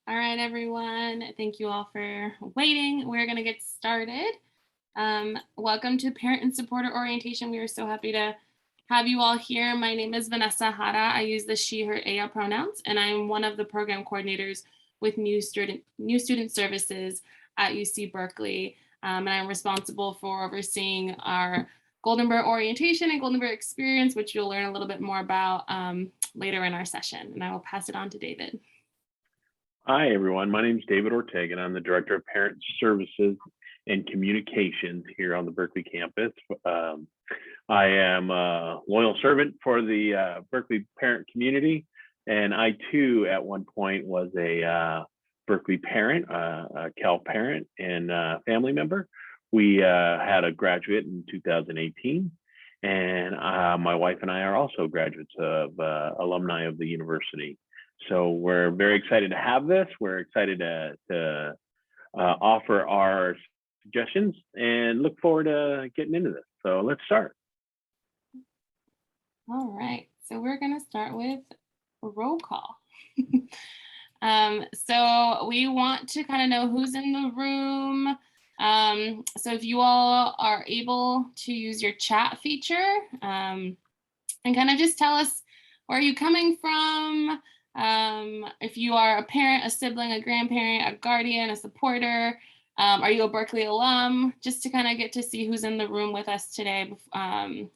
All right, everyone. Thank you all for waiting. We're going to get started. Welcome to Parent and Supporter Orientation. We are so happy to have you all here. My name is Vanessa Hara. I use the she, her, ella pronouns, and I'm one of the program coordinators with New Student Services at UC Berkeley. And I'm responsible for overseeing our Golden Bear orientation and Golden Bear experience, which you'll learn a little bit more about later in our session. And I will pass it on to David. Hi, everyone. My name is David Ortega, and I'm the Director of Parent Services and Communications here on the Berkeley campus. I am a loyal servant for the Berkeley parent community, and I too, at one point, was a Berkeley parent, a CalParent, and family member. We had a graduate in 2018, and my wife and I are also graduates of alumni of the university. So we're very excited to have this. We're excited to offer our suggestions and look forward to getting into this. So let's start. All right, so we're going to start with a roll call. So we want to kind of know who's in the room. So if you all are able to use your chat feature and kind of just tell us where are you coming from. If you are a parent, a sibling, a grandparent, a guardian, a supporter, are you a Berkeley alum? Just to kind of get to see who's in the room with us today and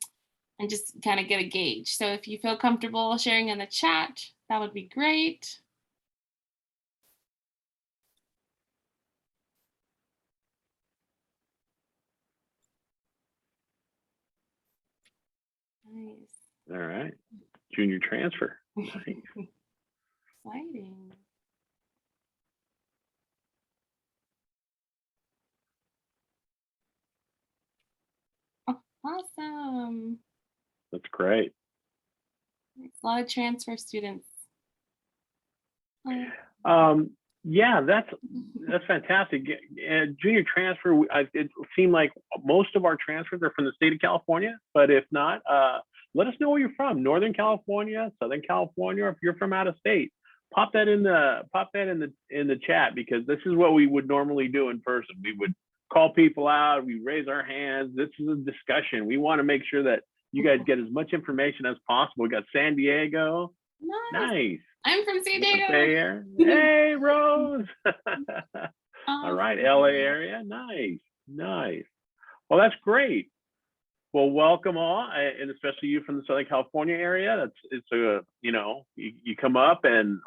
just kind of get a gauge. So if you feel comfortable sharing in the chat, that would be great. Nice. All right. Junior transfer. Nice. Exciting. Oh, awesome. That's great. It's a lot of transfer students. Yeah, that's fantastic. Junior transfer, it seemed like most of our transfers are from the state of California, but if not, let us know where you're from. Northern California, Southern California, or if you're from out of state, pop that in the chat, because this is what we would normally do in person. We would call people out, we raise our hands. This is a discussion. We want to make sure that you guys get as much information as possible. We got San Diego. Nice. I'm from San Diego. Hey, Rose. All right, LA area. Nice. Well, that's great. Well, welcome all, and especially you from the Southern California area. You come up and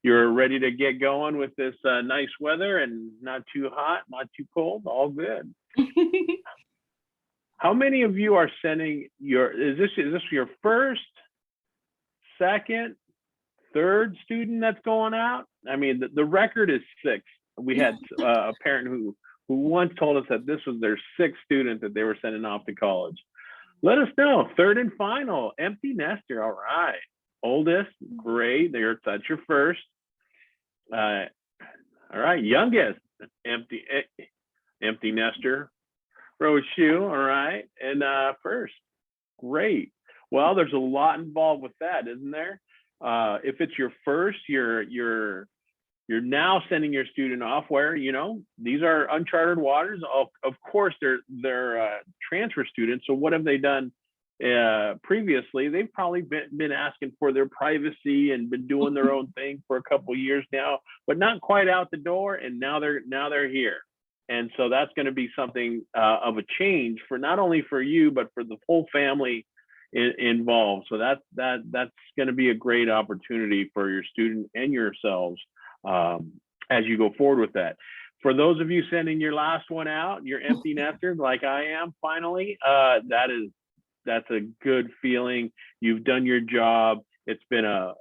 you're ready to get going with this nice weather, and not too hot, not too cold, all good. How many of you are sending is this your first, second, third student that's going out? I mean, the record is 6. We had a parent who once told us that this was their 6th student that they were sending off to college. Let us know. Third and final, empty nester. All right. Oldest, great. That's your first. All right. Youngest, empty nester. Rose Shoe. All right. And first, great. Well, there's a lot involved with that, isn't there? If it's your first, you're now sending your student off where, these are uncharted waters. Of course, they're transfer students. So what have they done previously? They've probably been asking for their privacy and been doing their own thing for a couple of years now, but not quite out the door. And now they're here. And so that's going to be something of a change for not only for you, but for the whole family involved. So that's going to be a great opportunity for your student and yourselves as you go forward with that. For those of you sending your last one out, your empty nester, like I am, finally, that's a good feeling. You've done your job. It's been a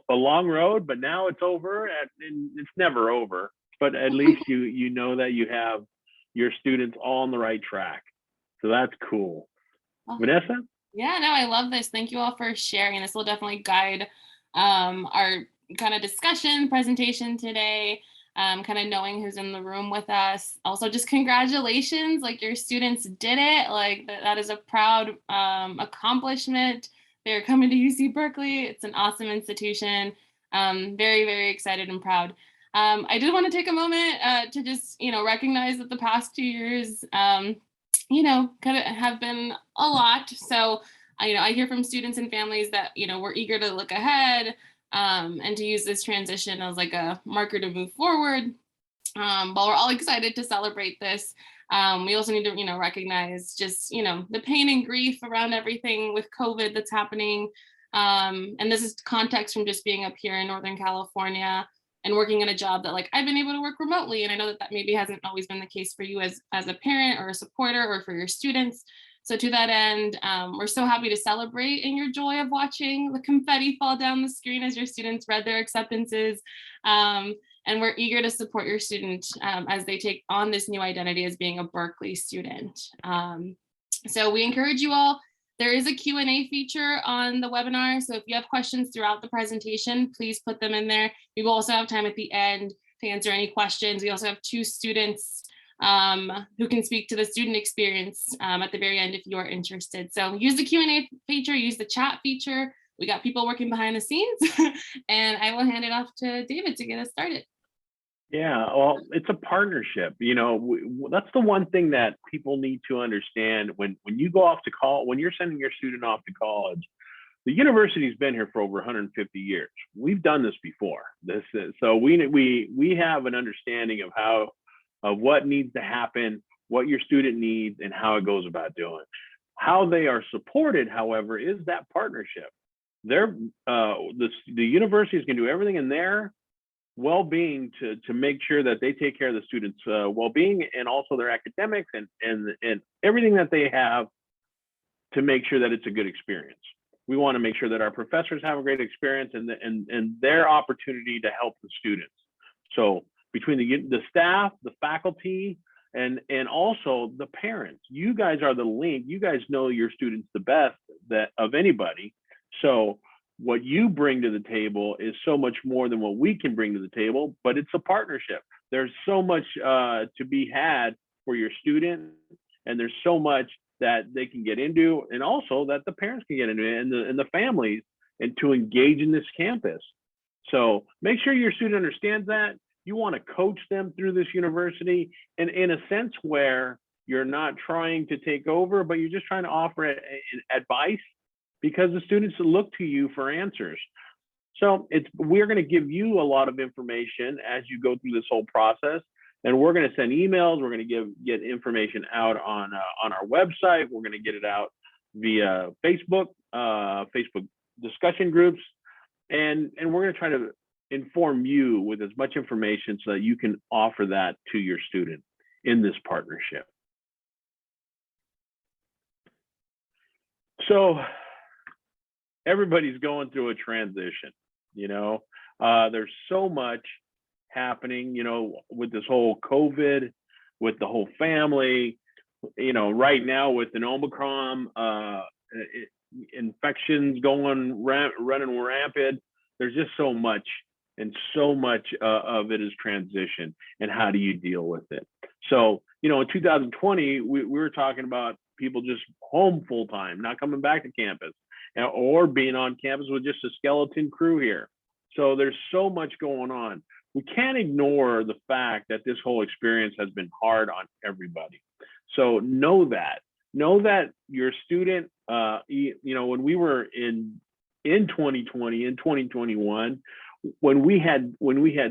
long road, but now it's over, and it's never over. But at least you know that you have your students all on the right track. So that's cool. Vanessa? Yeah, no, I love this. Thank you all for sharing. This will definitely guide our kind of discussion presentation today, kind of knowing who's in the room with us. Also, just congratulations, like your students did it. Like that is a proud accomplishment. They're coming to UC Berkeley. It's an awesome institution. Very, very excited and proud. I did want to take a moment to just, recognize that the past 2 years, kind of have been a lot. So, I hear from students and families that, we're eager to look ahead and to use this transition as like a marker to move forward. While we're all excited to celebrate this, we also need to, recognize just, the pain and grief around everything with COVID that's happening. And this is context from just being up here in Northern California and working in a job that like I've been able to work remotely. And I know that that maybe hasn't always been the case for you as a parent or a supporter or for your students. So to that end, we're so happy to celebrate in your joy of watching the confetti fall down the screen as your students read their acceptances. And we're eager to support your student as they take on this new identity as being a Berkeley student. So we encourage you all. There is a Q&A feature on the webinar. So if you have questions throughout the presentation, please put them in there. We will also have time at the end to answer any questions. We also have 2 students who can speak to the student experience at the very end if you are interested. So use the Q&A feature, use the chat feature. We got people working behind the scenes and I will hand it off to David to get us started. Yeah, well, it's a partnership. That's the one thing that people need to understand when you go off to college, when you're sending your student off to college. The university's been here for over 150 years. We've done this before. So we have an understanding of what needs to happen, what your student needs, and how it goes about doing. How they are supported, however, is that partnership. The university is going to do everything in their well-being to make sure that they take care of the students' well-being and also their academics and everything that they have to make sure that it's a good experience. We want to make sure that our professors have a great experience and their opportunity to help the students. So between the staff, the faculty, and also the parents, you guys are the link. You guys know your students the best of anybody. So what you bring to the table is so much more than what we can bring to the table, but it's a partnership. There's so much to be had for your student, and there's so much that they can get into, and also that the parents can get into, and the families, and to engage in this campus. So make sure your student understands that. You want to coach them through this university, and in a sense where you're not trying to take over, but you're just trying to offer advice, because the students look to you for answers. So we're going to give you a lot of information as you go through this whole process, and we're going to send emails. We're going to get information out on our website. We're going to get it out via Facebook discussion groups, and we're going to try to inform you with as much information so that you can offer that to your student in this partnership. So everybody's going through a transition, there's so much happening, with this whole COVID, with the whole family, right now with an Omicron, infections running rampant. There's just so much, and so much of it is transition, and how do you deal with it? So, in 2020, we were talking about people just home full time, not coming back to campus, or being on campus with just a skeleton crew here. So there's so much going on. We can't ignore the fact that this whole experience has been hard on everybody. So know that your student, when we were in 2020, in 2021, when we had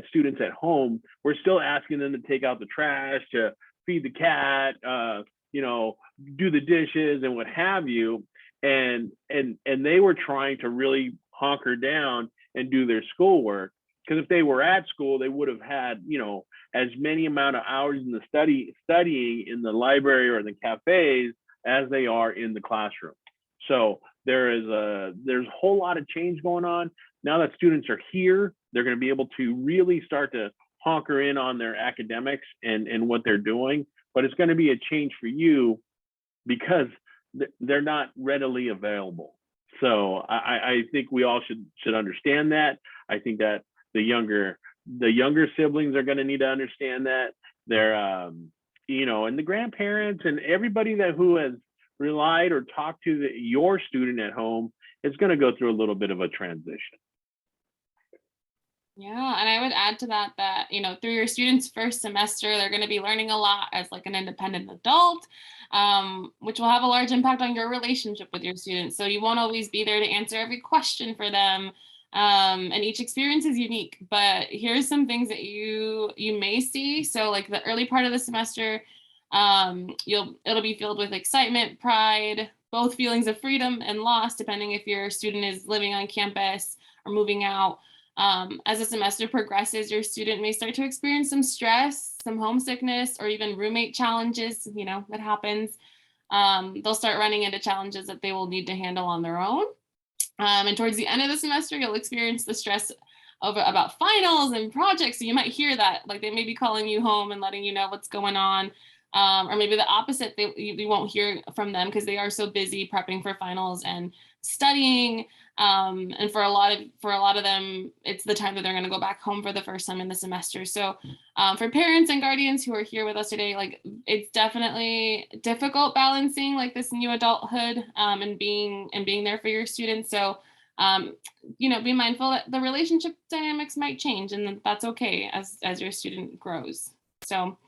students at home, we're still asking them to take out the trash, to feed the cat, do the dishes and what have you. And they were trying to really hunker down and do their schoolwork, because if they were at school, they would have had, as many amount of hours in the studying in the library or the cafes as they are in the classroom. So there's a whole lot of change going on. Now that students are here, they're going to be able to really start to hunker in on their academics and what they're doing. But it's going to be a change for you because they're not readily available. So I think we all should understand that. I think that the younger siblings are going to need to understand that. They're and the grandparents and everybody who has relied or talked to your student at home is going to go through a little bit of a transition. Yeah, and I would add to that that, through your students' first semester, they're going to be learning a lot as like an independent adult, which will have a large impact on your relationship with your students. So you won't always be there to answer every question for them. And each experience is unique, but here's some things that you may see. So like the early part of the semester, it'll be filled with excitement, pride, both feelings of freedom and loss, depending if your student is living on campus or moving out. As the semester progresses, your student may start to experience some stress, some homesickness, or even roommate challenges. That happens. They'll start running into challenges that they will need to handle on their own. And towards the end of the semester, you'll experience the stress about finals and projects. So you might hear that, like they may be calling you home and letting you know what's going on. Or maybe the opposite, you won't hear from them because they are so busy prepping for finals and studying. And for a lot of them, it's the time that they're going to go back home for the first time in the semester. So for parents and guardians who are here with us today, like it's definitely difficult balancing like this new adulthood and being there for your students. So be mindful that the relationship dynamics might change, and that's okay as your student grows. So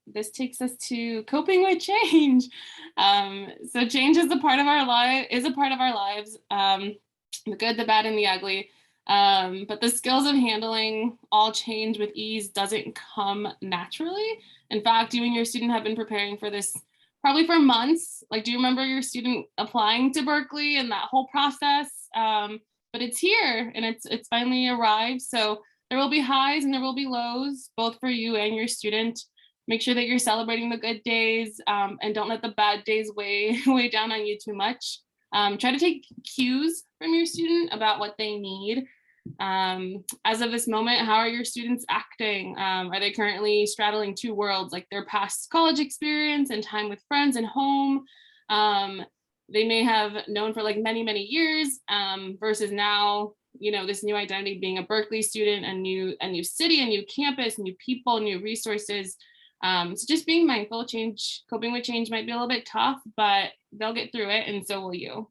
this takes us to coping with change. So change is a part of our lives, the good, the bad, and the ugly. But the skills of handling all change with ease doesn't come naturally. In fact, you and your student have been preparing for this probably for months. Like, do you remember your student applying to Berkeley and that whole process? But it's here and it's finally arrived. So there will be highs and there will be lows, both for you and your student. Make sure that you're celebrating the good days and don't let the bad days weigh down on you too much. Try to take cues from your student about what they need. As of this moment, how are your students acting? Are they currently straddling two worlds, like their past college experience and time with friends and home? They may have known for like many, many years versus now, this new identity, being a Berkeley student, a new city, a new campus, new people, new resources. So just being mindful, coping with change might be a little bit tough, but they'll get through it, and so will you.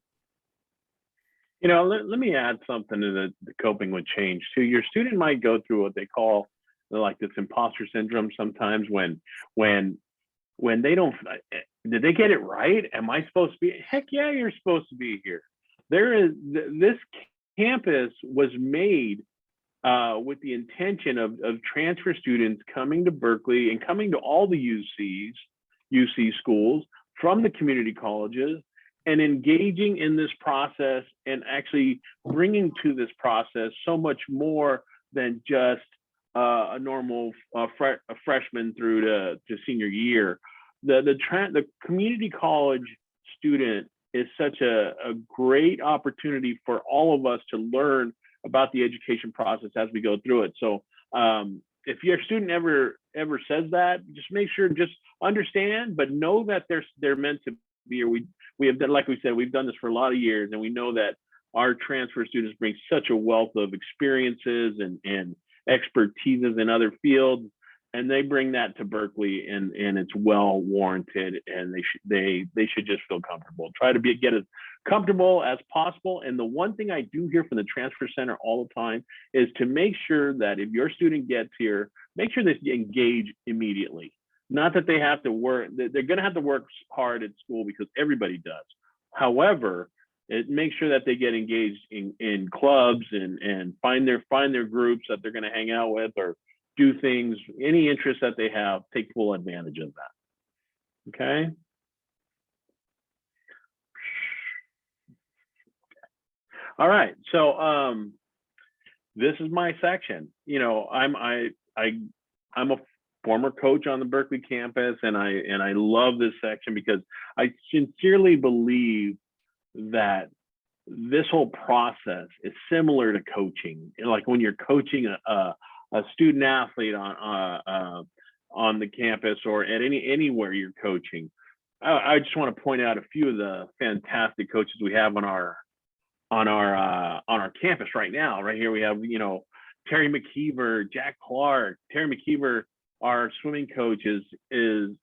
Let me add something to the coping with change too. Your student might go through what they call like this imposter syndrome sometimes when they don't, did they get it right? Am I supposed to be? Heck yeah, you're supposed to be here. This campus was made with the intention of transfer students coming to Berkeley and coming to all the UC schools from the community colleges and engaging in this process and actually bringing to this process so much more than just a normal freshman through to senior year. The community college student is such a great opportunity for all of us to learn about the education process as we go through it. So if your student ever says that, just make sure, just understand, but know that they're meant to be here. We have done, like we said, we've done this for a lot of years, and we know that our transfer students bring such a wealth of experiences and expertises in other fields, and they bring that to Berkeley, and it's well warranted, and they should just feel comfortable. Try to get as comfortable as possible. And the one thing I do hear from the transfer center all the time is to make sure that if your student gets here, make sure they engage immediately. Not that they have to work, they're going to have to work hard at school because everybody does. However, make sure that they get engaged in clubs and find their groups that they're going to hang out with, or do things, any interest that they have, take full advantage of that. Okay. All right. So this is my section. I'm a former coach on the Berkeley campus, and I love this section because I sincerely believe that this whole process is similar to coaching. Like when you're coaching a student athlete on the campus or at anywhere you're coaching. I just want to point out a few of the fantastic coaches we have on our campus right now. Right here we have Terry McKeever, Jack Clark. Terry McKeever, our swimming coach, is the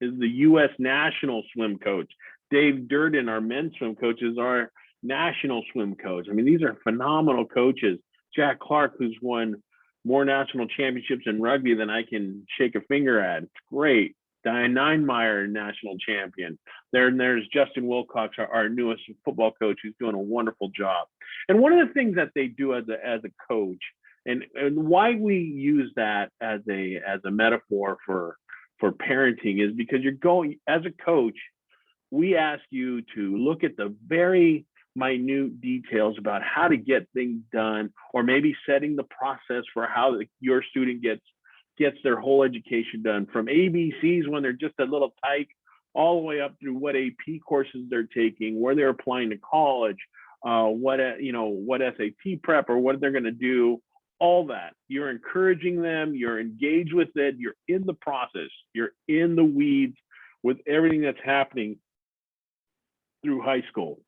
U.S. national swim coach. Dave Durden, our men's swim coach, is our national swim coach. I mean, these are phenomenal coaches. Jack Clark, who's won more national championships in rugby than I can shake a finger at. It's great. Diane Ninemeyer, national champion. There's Justin Wilcox, our newest football coach, who's doing a wonderful job. And one of the things that they do as a coach, and why we use that as a metaphor for parenting, is because you're going, as a coach, we ask you to look at the very minute details about how to get things done, or maybe setting the process for how your student gets their whole education done, from ABCs when they're just a little tyke, all the way up through what AP courses they're taking, where they're applying to college, what SAT prep or what they're going to do. All that, you're encouraging them, you're engaged with it, you're in the process, you're in the weeds with everything that's happening through high school.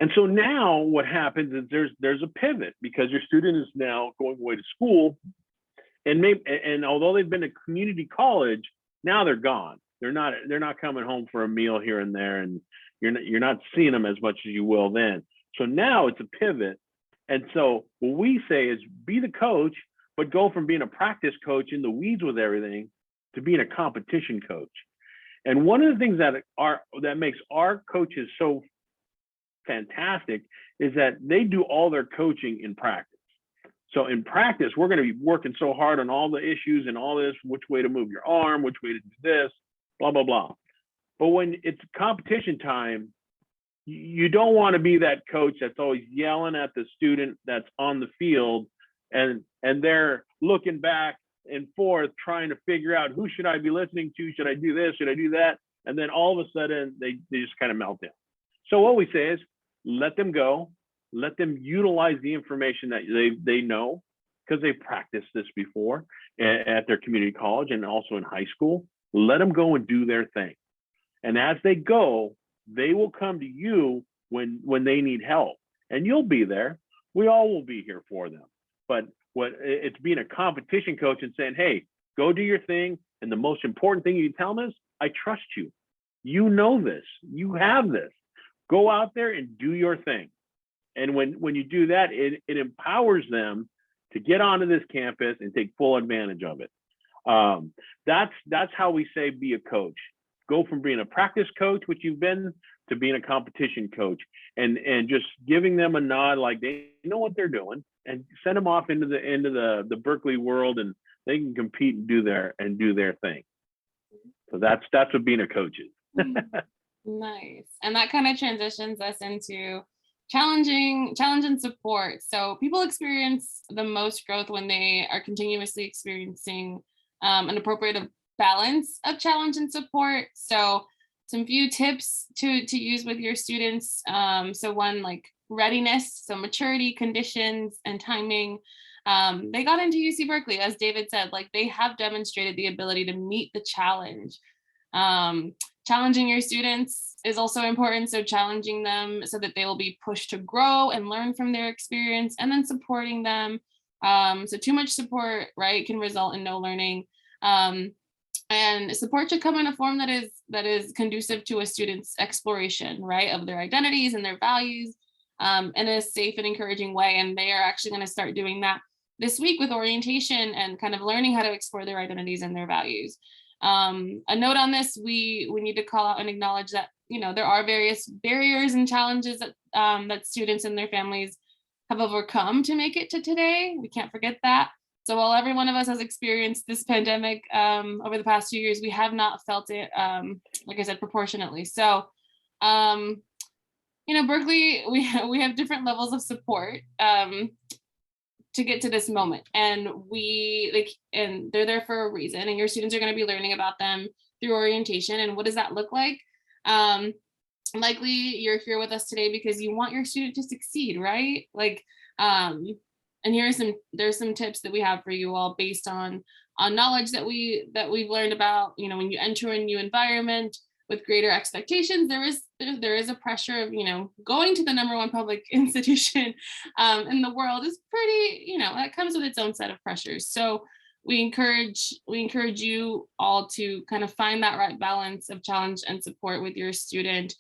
And so now what happens is there's a pivot, because your student is now going away to school, and although they've been to community college, now they're gone. They're not coming home for a meal here and there, and you're not seeing them as much as you will then. So now it's a pivot. And so what we say is, be the coach, but go from being a practice coach in the weeds with everything to being a competition coach. And one of the things that makes our coaches so fantastic is that they do all their coaching in practice. So in practice, we're going to be working so hard on all the issues and all this, which way to move your arm, which way to do this, blah, blah, blah. But when it's competition time, you don't want to be that coach that's always yelling at the student that's on the field, and they're looking back and forth trying to figure out, who should I be listening to? Should I do this? Should I do that? And then all of a sudden they just kind of melt down. So what we say is, let them go, let them utilize the information that they know, because they practiced this before at their community college and also in high school. Let them go and do their thing. And as they go, they will come to you when they need help, and you'll be there. We all will be here for them. But it's being a competition coach and saying, hey, go do your thing. And the most important thing you tell them is, I trust you. You know this. You have this. Go out there and do your thing. And when you do that, it empowers them to get onto this campus and take full advantage of it. That's how we say, be a coach. Go from being a practice coach, which you've been, to being a competition coach, and just giving them a nod like they know what they're doing, and send them off into the Berkeley world, and they can compete and do their thing. So that's what being a coach is. Nice. And that kind of transitions us into challenge and support. So people experience the most growth when they are continuously experiencing an appropriate balance of challenge and support. So some few tips to use with your students. So one, like readiness, so maturity, conditions, and timing. They got into UC Berkeley, as David said, like they have demonstrated the ability to meet the challenge. Challenging your students is also important. So challenging them so that they will be pushed to grow and learn from their experience, and then supporting them. So too much support, right, can result in no learning. And support should come in a form that is conducive to a student's exploration, right, of their identities and their values, in a safe and encouraging way. And they are actually going to start doing that this week with orientation and kind of learning how to explore their identities and their values. A note on this, we need to call out and acknowledge that, there are various barriers and challenges that that students and their families have overcome to make it to today. We can't forget that. So while every one of us has experienced this pandemic over the past 2 years, we have not felt it, like I said, proportionately. So, Berkeley, we have different levels of support to get to this moment, and and they're there for a reason. And your students are going to be learning about them through orientation. And what does that look like? Likely you're here with us today because you want your student to succeed, right? And there's some tips that we have for you all based on knowledge that we've learned about. When you enter a new environment with greater expectations, there is a pressure of going to the number one public institution in the world is pretty, that comes with its own set of pressures. So we encourage you all to kind of find that right balance of challenge and support with your student.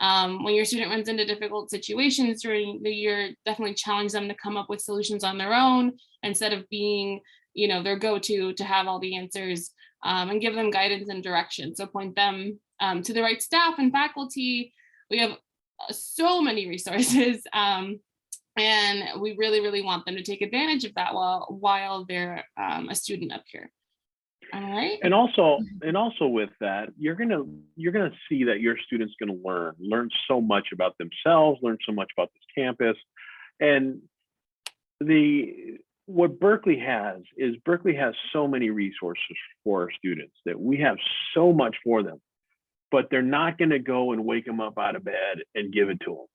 When your student runs into difficult situations during the year, definitely challenge them to come up with solutions on their own instead of being, their go-to to have all the answers, and give them guidance and direction. So point them to the right staff and faculty. We have so many resources, and we really, really want them to take advantage of that while they're a student up here. All right. And also with that, you're gonna see that your students gonna learn so much about themselves, learn so much about this campus. And what Berkeley has is Berkeley has so many resources for our students that we have so much for them, but they're not gonna go and wake them up out of bed and give it to them.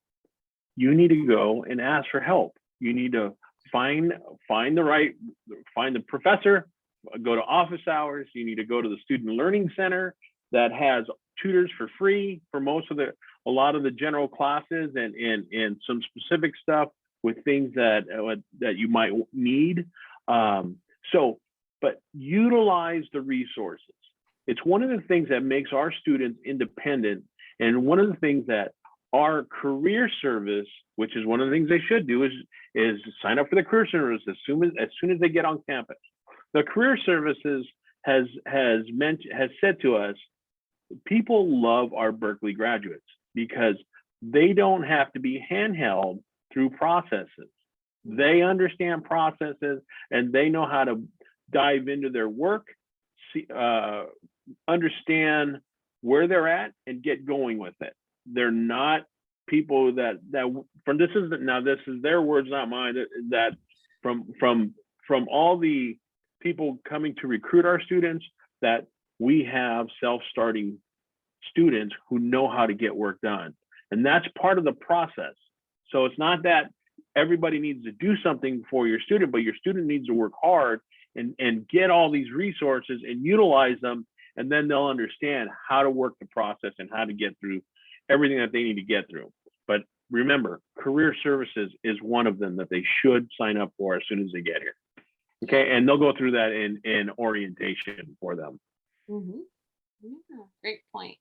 You need to go and ask for help. You need to find the professor, go to office hours. You need to go to the Student Learning Center that has tutors for free for a lot of the general classes and some specific stuff with things that you might need. But utilize the resources. It's one of the things that makes our students independent, and one of the things that our career service, which is one of the things they should do, is sign up for the career service as soon as they get on campus. The career services has said to us, people love our Berkeley graduates because they don't have to be handheld through processes. They understand processes and they know how to dive into their work, understand where they're at, and get going with it. They're not people this is their words, not mine, that from all the people coming to recruit our students, that we have self-starting students who know how to get work done. And that's part of the process. So it's not that everybody needs to do something for your student, but your student needs to work hard and get all these resources and utilize them, and then they'll understand how to work the process and how to get through everything that they need to get through. But remember, career services is one of them that they should sign up for as soon as they get here. Okay, and they'll go through that in orientation for them. Mm-hmm. Yeah, great point.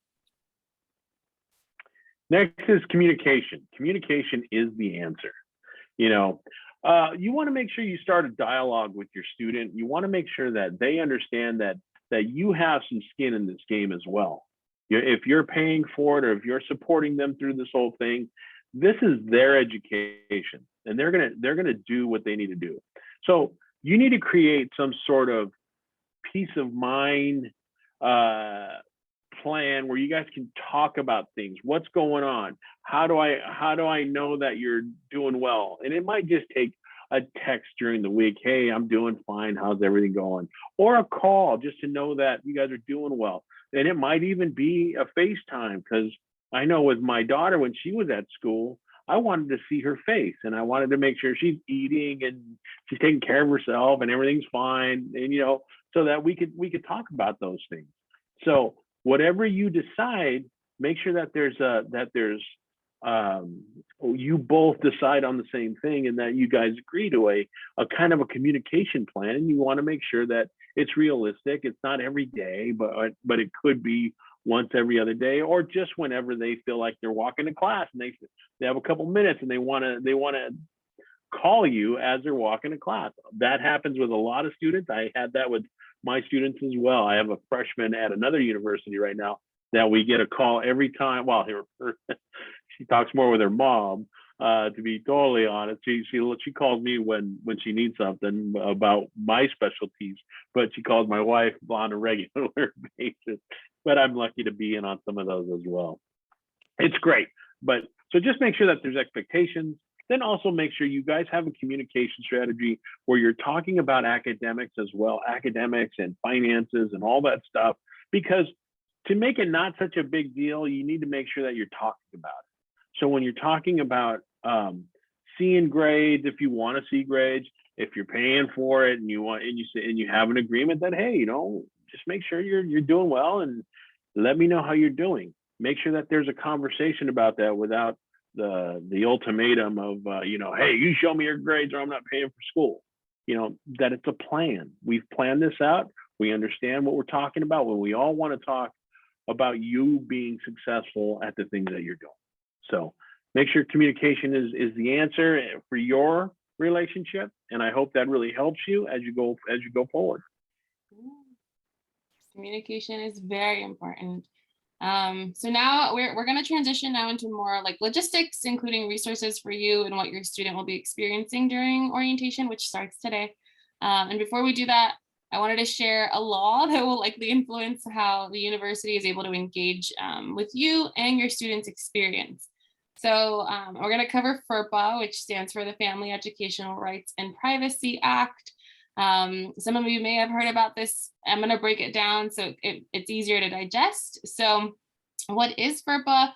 Next is communication. Communication is the answer. You want to make sure you start a dialogue with your student. You want to make sure that they understand that you have some skin in this game as well. If you're paying for it, or if you're supporting them through this whole thing, this is their education, and they're gonna do what they need to do. So you need to create some sort of peace of mind plan where you guys can talk about things. What's going on? How do I know that you're doing well? And it might just take a text during the week. Hey, I'm doing fine. How's everything going? Or a call just to know that you guys are doing well. And it might even be a FaceTime, because I know with my daughter, when she was at school, I wanted to see her face, and I wanted to make sure she's eating and she's taking care of herself and everything's fine, and so that we could talk about those things. So whatever you decide, make sure that you both decide on the same thing, and that you guys agree to a kind of a communication plan. And you want to make sure that it's realistic. It's not every day, but it could be once every other day, or just whenever they feel like they're walking to class and they have a couple minutes and they want to call you as they're walking to class. That happens with a lot of students. I had that with my students as well. I have a freshman at another university right now that we get a call every time. Well, she talks more with her mom, to be totally honest. She calls me when she needs something about my specialties, but she calls my wife on a regular basis. But I'm lucky to be in on some of those as well. It's great. But so just make sure that there's expectations. Then also make sure you guys have a communication strategy where you're talking about academics as well, academics and finances and all that stuff, because to make it not such a big deal, you need to make sure that you're talking about it. So when you're talking about seeing grades, if you want to see grades, if you're paying for it and you have an agreement that, hey, just make sure you're doing well and let me know how you're doing. Make sure that there's a conversation about that without the ultimatum of hey, you show me your grades or I'm not paying for school. That it's a plan. We've planned this out. We understand what we're talking about. When we all want to talk about you being successful at the things that you're doing. So make sure communication is the answer for your relationship, and I hope that really helps you as you go forward. Communication is very important. So now we're going to transition now into more like logistics, including resources for you and what your student will be experiencing during orientation, which starts today. And before we do that, I wanted to share a law that will likely influence how the university is able to engage with you and your students' experience. So we're going to cover FERPA, which stands for the Family Educational Rights and Privacy Act. Some of you may have heard about this. I'm going to break it down so it's easier to digest. So what is FERPA?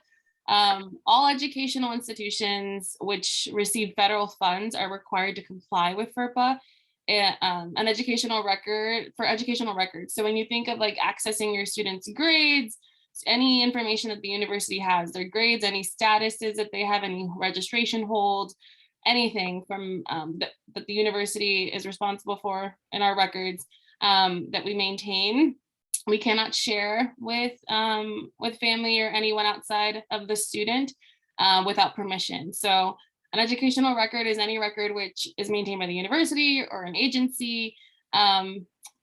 All educational institutions which receive federal funds are required to comply with FERPA, an educational record for educational records. So when you think of like accessing your students' grades, any information that the university has, their grades, any statuses that they have, any registration holds, anything from that the university is responsible for in our records that we maintain, we cannot share with family or anyone outside of the student without permission. So an educational record is any record which is maintained by the university or an agency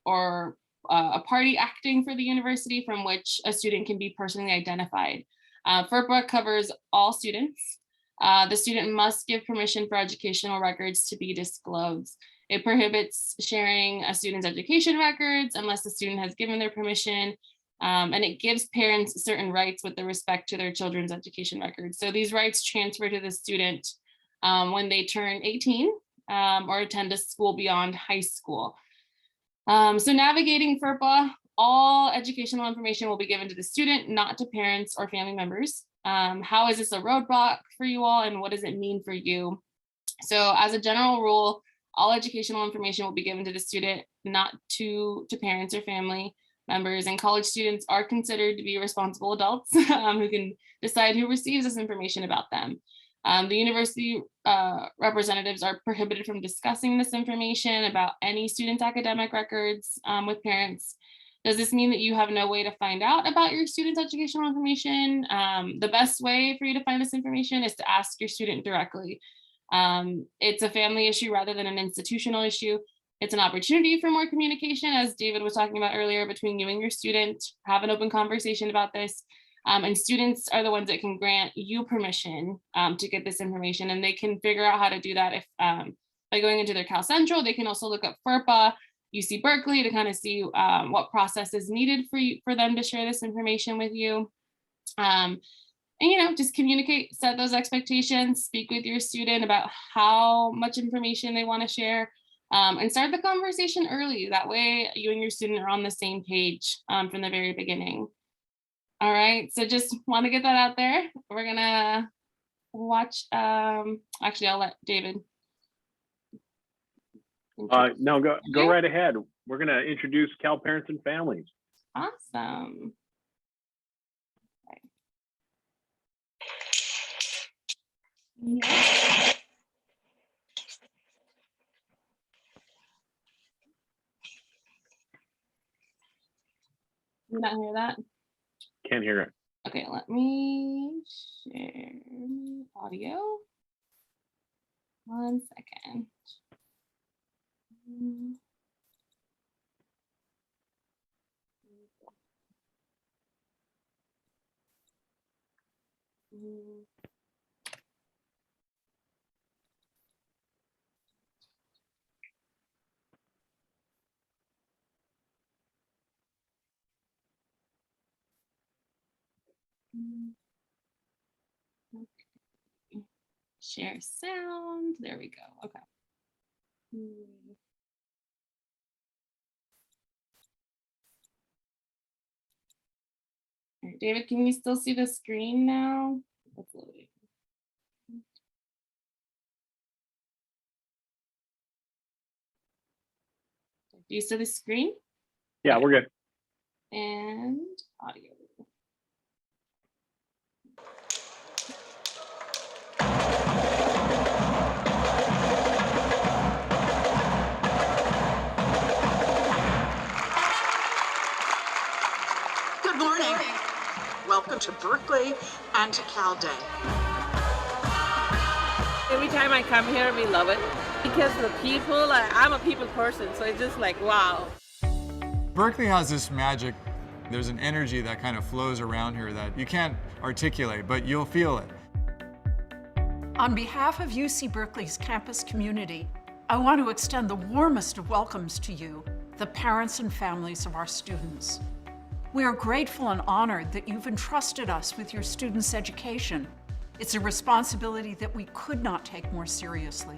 or a party acting for the university from which a student can be personally identified. FERPA covers all students. The student must give permission for educational records to be disclosed. It prohibits sharing a student's education records unless the student has given their permission, and it gives parents certain rights with respect to their children's education records. So these rights transfer to the student when they turn 18 or attend a school beyond high school. So navigating FERPA, all educational information will be given to the student, not to parents or family members. How is this a roadblock for you all, and what does it mean for you? So as a general rule, all educational information will be given to the student, not to parents or family members, and college students are considered to be responsible adults who can decide who receives this information about them. The university representatives are prohibited from discussing this information about any student's academic records with parents. Does this mean that you have no way to find out about your student's educational information? The best way for you to find this information is to ask your student directly. It's a family issue rather than an institutional issue. It's an opportunity for more communication, as David was talking about earlier, between you and your student. Have an open conversation about this. And students are the ones that can grant you permission to get this information, and they can figure out how to do that if by going into their Cal Central. They can also look up FERPA, UC Berkeley to kind of see what process is needed for them to share this information with you. And just communicate, set those expectations, speak with your student about how much information they want to share, and start the conversation early. That way you and your student are on the same page from the very beginning. All right, so just want to get that out there. We're gonna watch, actually I'll let David. No, go right ahead. We're gonna introduce CalParents and Families. Awesome. Okay. You not hear that? Can't hear it. Okay, let me share audio. 1 second. Okay. Share sound. There we go. Okay. All right, David, can you still see the screen now? Let's load it. Do you see the screen? Yeah, we're good. And audio. Good morning. Welcome to Berkeley and to Cal Day. Every time I come here, we love it because the people, I'm a people person, so it's just like, wow. Berkeley has this magic. There's an energy that kind of flows around here that you can't articulate, but you'll feel it. On behalf of UC Berkeley's campus community, I want to extend the warmest of welcomes to you, the parents and families of our students. We are grateful and honored that you've entrusted us with your students' education. It's a responsibility that we could not take more seriously.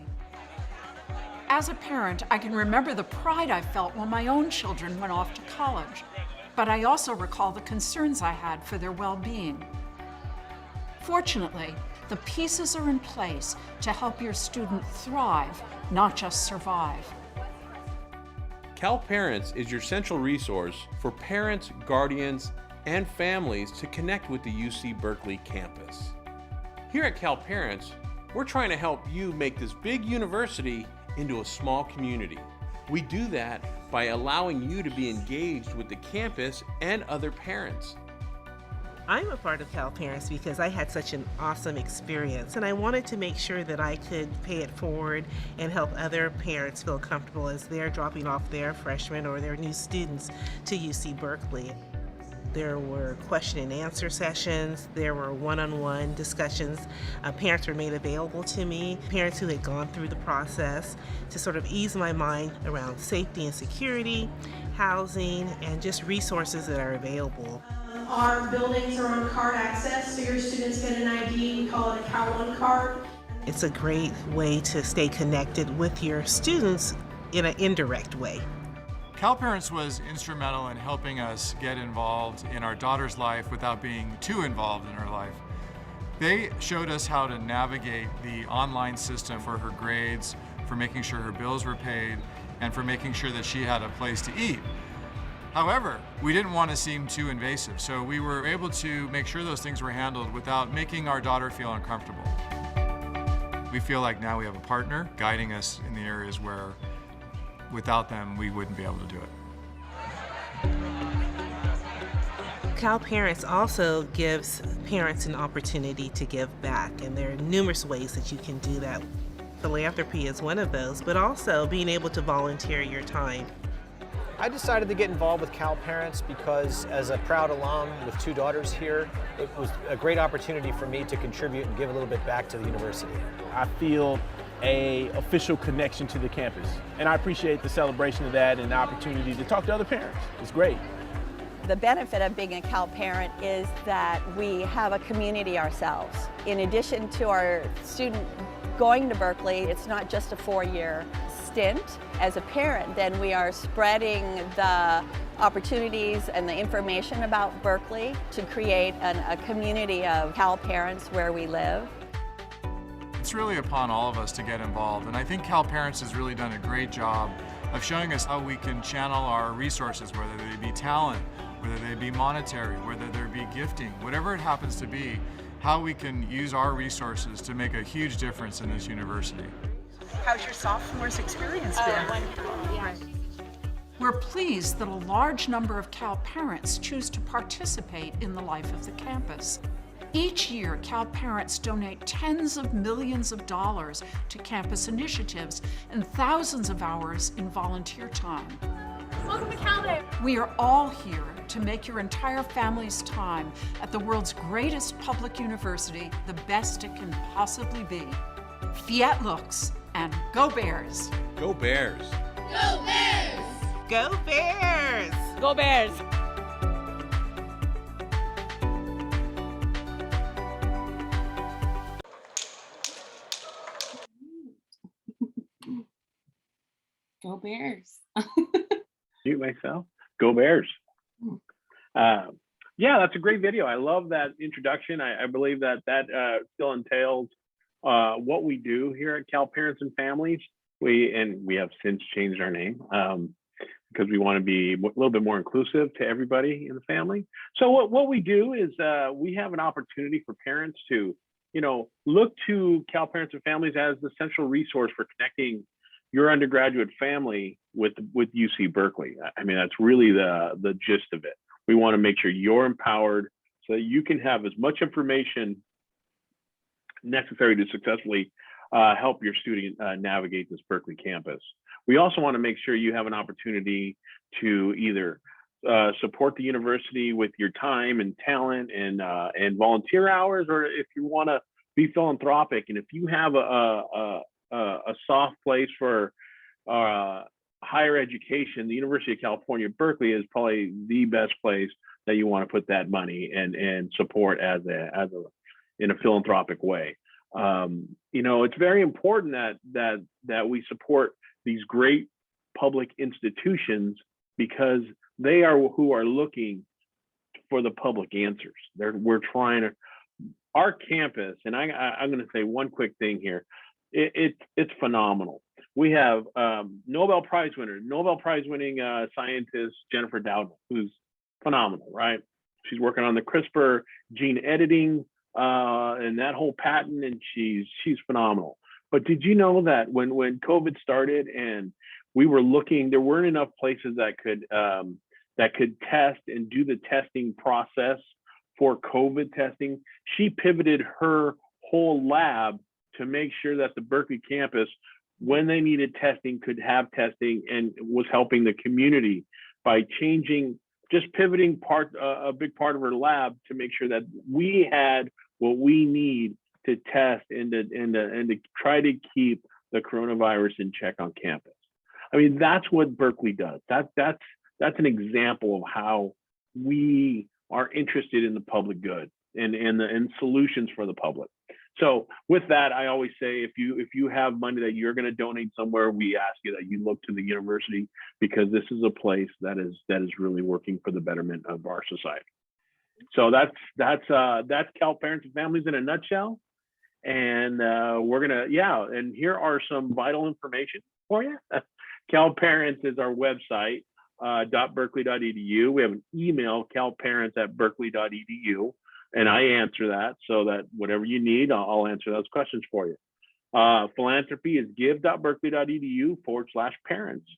As a parent, I can remember the pride I felt when my own children went off to college, but I also recall the concerns I had for their well-being. Fortunately, the pieces are in place to help your student thrive, not just survive. CalParents is your central resource for parents, guardians, and families to connect with the UC Berkeley campus. Here at CalParents, we're trying to help you make this big university into a small community. We do that by allowing you to be engaged with the campus and other parents. I'm a part of CalParents because I had such an awesome experience, and I wanted to make sure that I could pay it forward and help other parents feel comfortable as they're dropping off their freshmen or their new students to UC Berkeley. There were question and answer sessions, there were one-on-one discussions. Parents were made available to me, parents who had gone through the process, to sort of ease my mind around safety and security, housing, and just resources that are available. Our buildings are on card access, so your students get an ID. We call it a Cal1 card. It's a great way to stay connected with your students in an indirect way. CalParents was instrumental in helping us get involved in our daughter's life without being too involved in her life. They showed us how to navigate the online system for her grades, for making sure her bills were paid, and for making sure that she had a place to eat. However, we didn't want to seem too invasive, so we were able to make sure those things were handled without making our daughter feel uncomfortable. We feel like now we have a partner guiding us in the areas where without them we wouldn't be able to do it. CalParents also gives parents an opportunity to give back, and there are numerous ways that you can do that. Philanthropy is one of those, but also being able to volunteer your time. I decided to get involved with CalParents because as a proud alum with two daughters here, it was a great opportunity for me to contribute and give a little bit back to the university. I feel an official connection to the campus, and I appreciate the celebration of that and the opportunity to talk to other parents. It's great. The benefit of being a CalParent is that we have a community ourselves. In addition to our student going to Berkeley, it's not just a 4-year stint. As a parent, then we are spreading the opportunities and the information about Berkeley to create a community of CalParents where we live. It's really upon all of us to get involved, and I think CalParents has really done a great job of showing us how we can channel our resources, whether they be talent, whether they be monetary, whether there be gifting, whatever it happens to be, how we can use our resources to make a huge difference in this university. How's your sophomore's experience been? We're pleased that a large number of CalParents choose to participate in the life of the campus. Each year, CalParents donate tens of millions of dollars to campus initiatives and thousands of hours in volunteer time. Welcome to Cal Day. We are all here to make your entire family's time at the world's greatest public university the best it can possibly be. Fiat lux, and go Bears! Go Bears! Go Bears! Go Bears! Go Bears! Go Bears. Mute myself. Go Bears. Yeah, that's a great video. I love that introduction. I believe that still entails what we do here at CalParents and Families. We have since changed our name because we want to be a little bit more inclusive to everybody in the family. So what we do is we have an opportunity for parents to, look to CalParents and Families as the central resource for connecting your undergraduate family with UC Berkeley. I mean, that's really the gist of it. We want to make sure you're empowered so that you can have as much information necessary to successfully help your student navigate this Berkeley campus. We also want to make sure you have an opportunity to either support the university with your time and talent and volunteer hours, or if you want to be philanthropic, and if you have a soft place for higher education, the University of California, Berkeley is probably the best place that you want to put that money and support in a philanthropic way. It's very important that we support these great public institutions, because they are who are looking for the public answers. We're trying to, our campus, and I'm going to say one quick thing here. It's phenomenal. We have Nobel Prize winning scientist Jennifer Doudna, who's phenomenal, right? She's working on the CRISPR gene editing and that whole patent, and she's phenomenal. But did you know that when COVID started and we were looking, there weren't enough places that could test and do the testing process for COVID testing? She pivoted her whole lab to make sure that the Berkeley campus, when they needed testing, could have testing, and was helping the community by pivoting a big part of her lab to make sure that we had what we need to test and to try to keep the coronavirus in check on campus. I mean, that's what Berkeley does. That's an example of how we are interested in the public good and solutions for the public. So with that, I always say, if you have money that you're going to donate somewhere, we ask you that you look to the university, because this is a place that is really working for the betterment of our society. So that's CalParents and Families in a nutshell. And and here are some vital information for you. CalParents is our website, .berkeley.edu. We have an email, calparents@berkeley.edu. And I answer that, so that whatever you need, I'll answer those questions for you. Philanthropy is give.berkeley.edu/parents.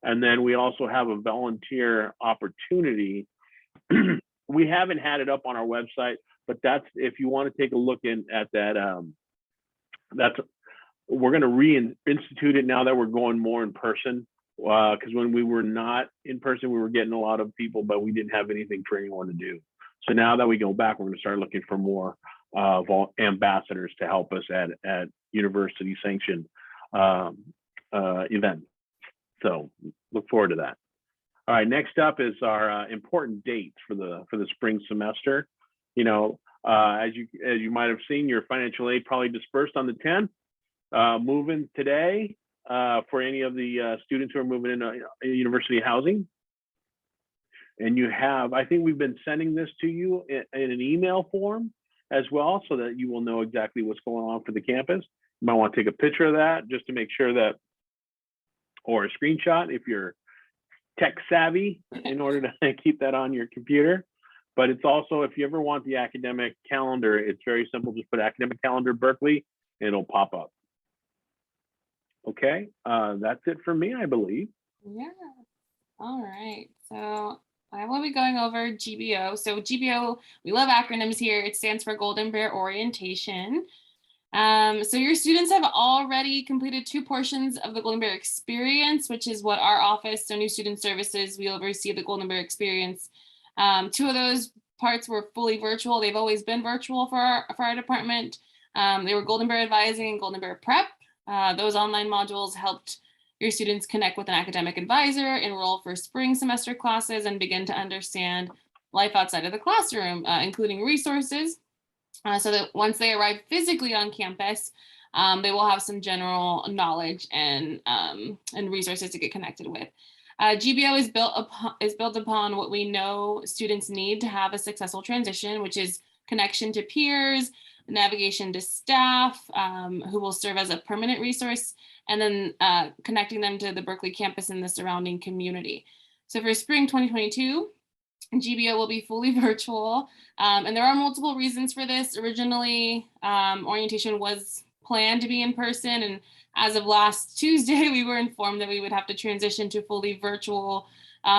And then we also have a volunteer opportunity. We haven't had it up on our website, but that's, if you want to take a look at that, we're going to reinstitute it now that we're going more in person. Because when we were not in person, we were getting a lot of people, but we didn't have anything for anyone to do. So now that we go back, we're going to start looking for more ambassadors to help us at university sanctioned events. So look forward to that. All right, next up is our important dates for the spring semester. As you might have seen, your financial aid probably dispersed on the 10th. Moving today for any of the students who are moving into university housing. And I think we've been sending this to you in an email form as well, so that you will know exactly what's going on for the campus. You might want to take a picture of that just to make sure that, or a screenshot if you're tech savvy, in order to keep that on your computer. But it's also, if you ever want the academic calendar, it's very simple. Just put academic calendar Berkeley, and it'll pop up. Okay, that's it for me, I believe. Yeah. All right. So I will be going over GBO. So GBO, we love acronyms here. It stands for Golden Bear Orientation. So your students have already completed 2 portions of the Golden Bear Experience, which is what our office, so New Student Services, we oversee the Golden Bear Experience. 2 of those parts were fully virtual. They've always been virtual for our department. They were Golden Bear Advising and Golden Bear Prep. Those online modules helped your students connect with an academic advisor, enroll for spring semester classes, and begin to understand life outside of the classroom, including resources, so that once they arrive physically on campus, they will have some general knowledge and resources to get connected with. GBO is built upon what we know students need to have a successful transition, which is connection to peers, navigation to staff who will serve as a permanent resource, and then connecting them to the Berkeley campus and the surrounding community. So for spring 2022, GBO will be fully virtual, and there are multiple reasons for this. Originally, orientation was planned to be in person, and as of last Tuesday, we were informed that we would have to transition to fully virtual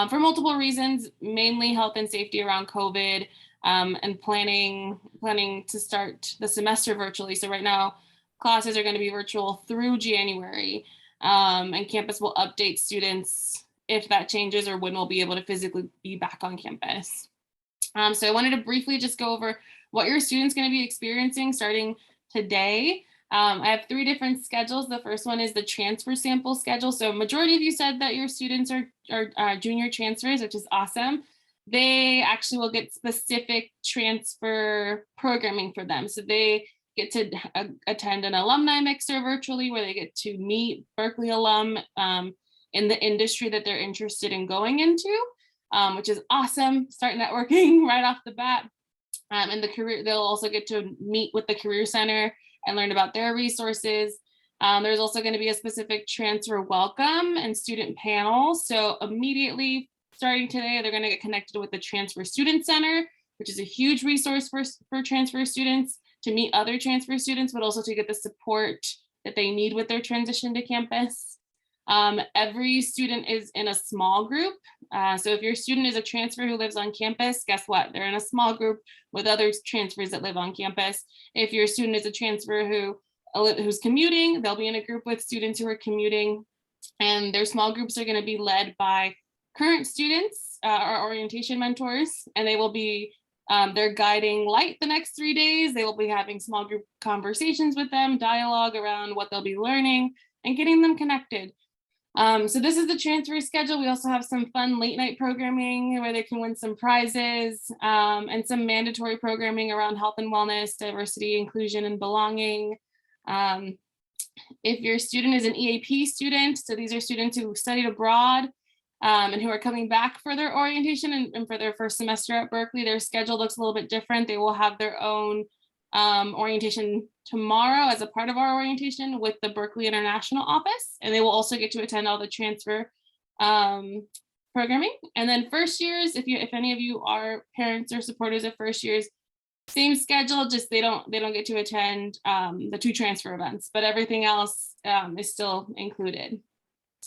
for multiple reasons, mainly health and safety around COVID, and planning to start the semester virtually. So right now, classes are going to be virtual through January, and campus will update students if that changes or when we'll be able to physically be back on campus. So I wanted to briefly just go over what your students going to be experiencing starting today. I have 3 different schedules. The first one is the transfer sample schedule. So majority of you said that your students are junior transfers, which is awesome. They actually will get specific transfer programming for them. So they get to attend an alumni mixer virtually where they get to meet Berkeley alum in the industry that they're interested in going into, which is awesome. Start networking right off the bat. And the career, they'll also get to meet with the Career Center and learn about their resources. There's also going to be a specific transfer welcome and student panel. So immediately starting today, they're going to get connected with the Transfer Student Center, which is a huge resource for transfer students to meet other transfer students, but also to get the support that they need with their transition to campus. Every student is in a small group. So if your student is a transfer who lives on campus, guess what? They're in a small group with other transfers that live on campus. If your student is a transfer who's commuting, they'll be in a group with students who are commuting, and their small groups are going to be led by current students, our orientation mentors, and they will be they're guiding light the next 3 days. They will be having small group conversations with them, dialogue around what they'll be learning, and getting them connected. So this is the transfer schedule. We also have some fun late night programming where they can win some prizes, and some mandatory programming around health and wellness, diversity, inclusion, and belonging. If your student is an EAP student, so these are students who studied abroad and who are coming back for their orientation and for their first semester at Berkeley, their schedule looks a little bit different. They will have their own orientation tomorrow as a part of our orientation with the Berkeley International Office, and they will also get to attend all the transfer programming. And then first years, if any of you are parents or supporters of first years, same schedule, just they don't get to attend the 2 transfer events, but everything else is still included.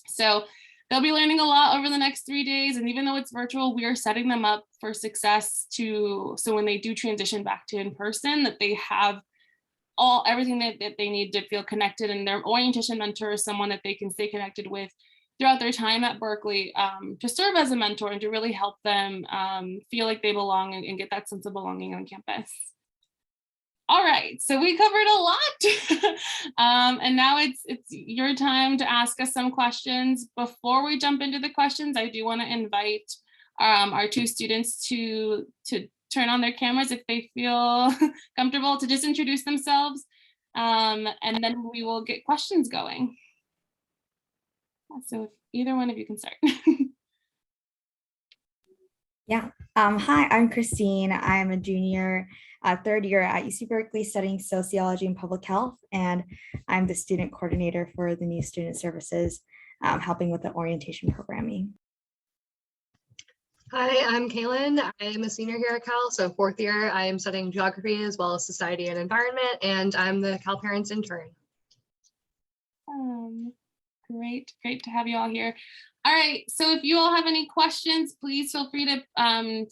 So they'll be learning a lot over the next 3 days, and even though it's virtual, we are setting them up for success so when they do transition back to in-person, that they have everything that they need to feel connected, and their orientation mentor is someone that they can stay connected with throughout their time at Berkeley, to serve as a mentor and to really help them feel like they belong and get that sense of belonging on campus. All right, so we covered a lot, and now it's your time to ask us some questions. Before we jump into the questions, I do want to invite our 2 students to turn on their cameras if they feel comfortable, to just introduce themselves, and then we will get questions going. So if either one of you can start. Yeah. Hi, I'm Christine. I'm a junior, 3rd year at UC Berkeley studying sociology and public health, and I'm the student coordinator for the new Student Services, helping with the orientation programming. Hi, I'm Kaylin. I am a senior here at Cal, so 4th year. I am studying geography as well as society and environment, and I'm the CalParents intern. Great to have you all here. All right, so if you all have any questions, please feel free to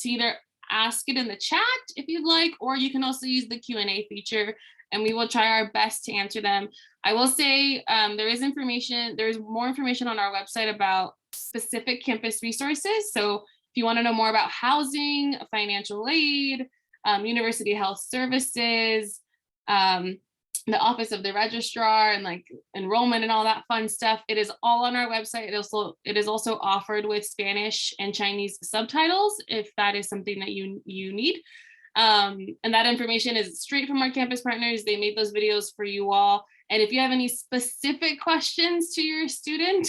either ask it in the chat if you'd like, or you can also use the Q&A feature, and we will try our best to answer them. I will say there's more information on our website about specific campus resources. So if you want to know more about housing, financial aid, university health services, the office of the registrar, and like enrollment and all that fun stuff, it is all on our website. It is also offered with Spanish and Chinese subtitles if that is something that you need. And that information is straight from our campus partners. They made those videos for you all. And if you have any specific questions to your student,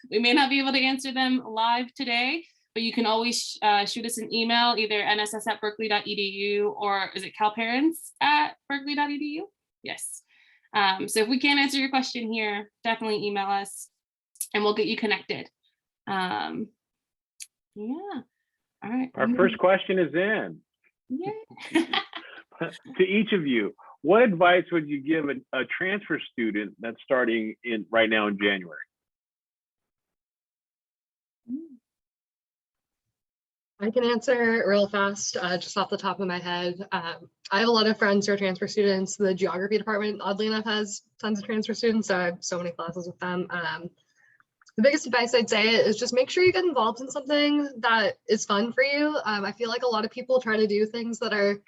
we may not be able to answer them live today, but you can always shoot us an email, either nss@berkeley.edu, or is it calparents@berkeley.edu? Yes. So if we can't answer your question here, definitely email us and we'll get you connected. Yeah. All right. Our first question is in. Yay. To each of you, what advice would you give a transfer student that's starting right now in January? I can answer real fast, just off the top of my head. I have a lot of friends who are transfer students. The geography department, oddly enough, has tons of transfer students, so I have so many classes with them. The biggest advice I'd say is just make sure you get involved in something that is fun for you. I feel like a lot of people try to do things that are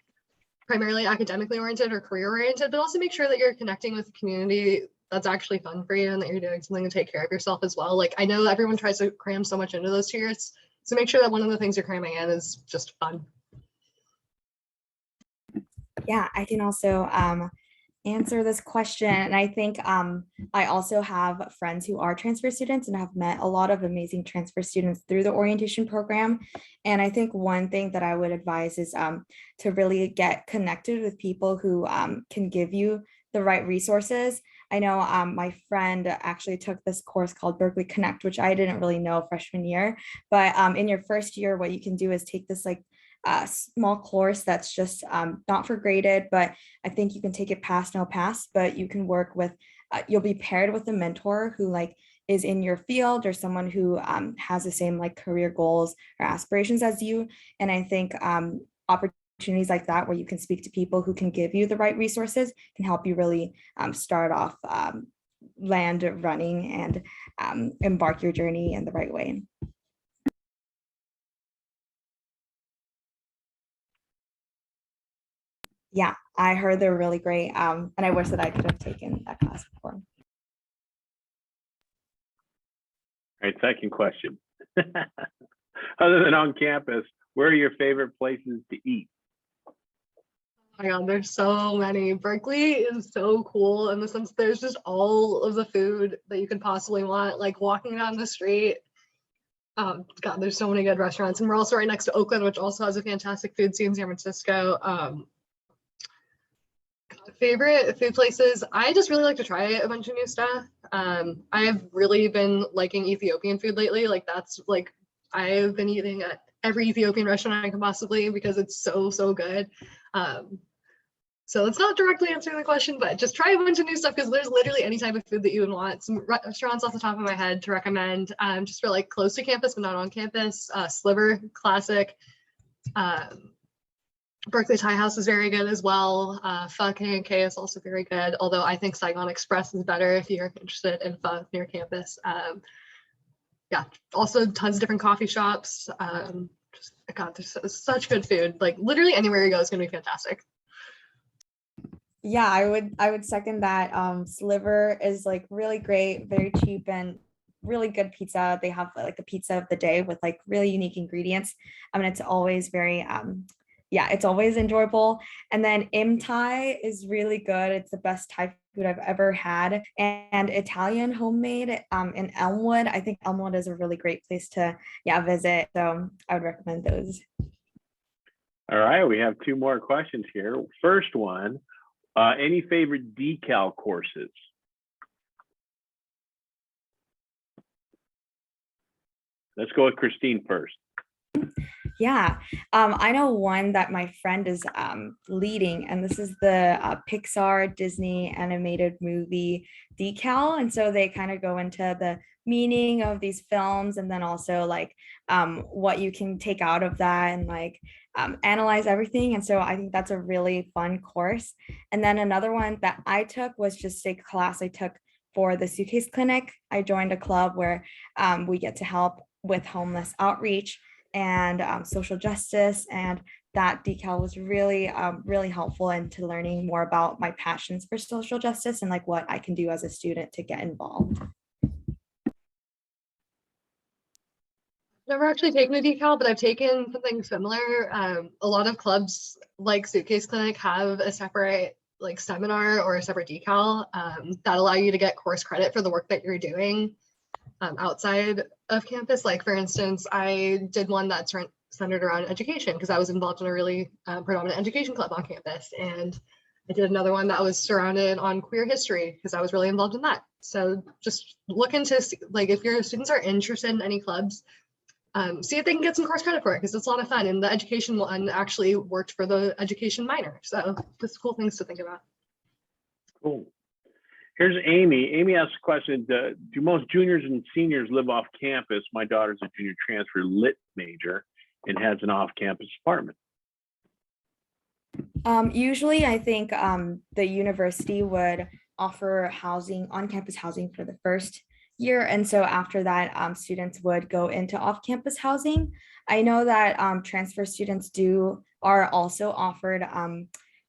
primarily academically oriented or career oriented, but also make sure that you're connecting with a community that's actually fun for you and that you're doing something to take care of yourself as well. Like, I know everyone tries to cram so much into those 2 years, so make sure that one of the things you're cramming in is just fun. Yeah, I can also answer this question. And I think I also have friends who are transfer students and have met a lot of amazing transfer students through the orientation program. And I think one thing that I would advise is to really get connected with people who can give you the right resources. I know my friend actually took this course called Berkeley Connect, which I didn't really know freshman year. But in your first year, what you can do is take this like small course that's just not for graded, but I think you can take it pass, no pass, but you can work with, you'll be paired with a mentor who like is in your field or someone who has the same like career goals or aspirations as you. And I think opportunities like that where you can speak to people who can give you the right resources can help you really start off land running and embark your journey in the right way. Yeah, I heard they're really great. And I wish that I could have taken that class before. All right, second question. Other than on campus, where are your favorite places to eat? Oh my God, there's so many. Berkeley is so cool in the sense there's just all of the food that you could possibly want, like walking down the street. God, there's so many good restaurants. And we're also right next to Oakland, which also has a fantastic food scene in San Francisco. Favorite food places, I just really like to try a bunch of new stuff. I have really been liking Ethiopian food lately. Like that's like, I've been eating at every Ethiopian restaurant I can possibly because it's so good. So it's not directly answering the question, but just try a bunch of new stuff because there's literally any type of food that you would want. Some restaurants off the top of my head to recommend, just for like close to campus but not on campus. Sliver, classic. Berkeley Thai House is very good as well. Pho K&K is also very good, although I think Saigon Express is better if you're interested in pho near campus. Yeah, also tons of different coffee shops. God, there's such good food. Like literally anywhere you go is gonna be fantastic. Yeah, I would second that. Sliver is like really great, very cheap and really good pizza. They have like a pizza of the day with like really unique ingredients. I mean, it's always very yeah, it's always enjoyable. And then Thai is really good. It's the best Thai food I've ever had. And Italian homemade in Elmwood. I think Elmwood is a really great place to visit. So I would recommend those. All right, we have 2 more questions here. First one, any favorite decal courses? Let's go with Christine first. Yeah, I know one that my friend is leading, and this is the Pixar Disney animated movie decal. And so they kind of go into the meaning of these films and then also like what you can take out of that and like analyze everything. And so I think that's a really fun course. And then another one that I took was just a class I took for the suitcase clinic. I joined a club where we get to help with homeless outreach and social justice, and that decal was really really helpful into learning more about my passions for social justice and like what I can do as a student to get involved. Never actually taken a decal, but I've taken something similar. A lot of clubs like Suitcase Clinic have a separate like seminar or a separate decal that allow you to get course credit for the work that you're doing outside of campus. Like for instance, I did one that's centered around education because I was involved in a really predominant education club on campus. And I did another one that was surrounded on queer history because I was really involved in that. So just look into like if your students are interested in any clubs, see if they can get some course credit for it because it's a lot of fun. And the education one actually worked for the education minor. So just cool things to think about. Cool. Here's Amy. Amy asked a question, do most juniors and seniors live off campus? My daughter's a junior transfer lit major. and has an off-campus apartment? Usually, I think the university would offer housing, on-campus housing for the first year. And so after that, students would go into off-campus housing. I know that transfer students are also offered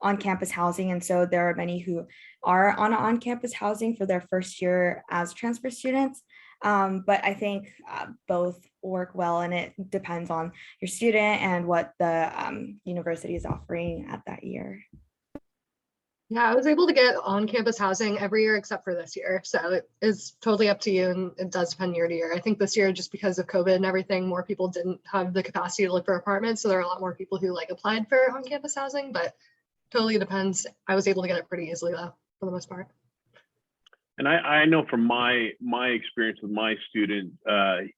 on-campus housing. And so there are many who are on-campus housing for their first year as transfer students. But I think both work well, and it depends on your student and what the university is offering at that year. Yeah, I was able to get on-campus housing every year except for this year. So it is totally up to you, and it does depend year to year. I think this year, just because of COVID and everything, more people didn't have the capacity to look for apartments. So there are a lot more people who applied for on-campus housing, but totally depends. I was able to get it pretty easily though, for the most part. And I know from my experience with my student,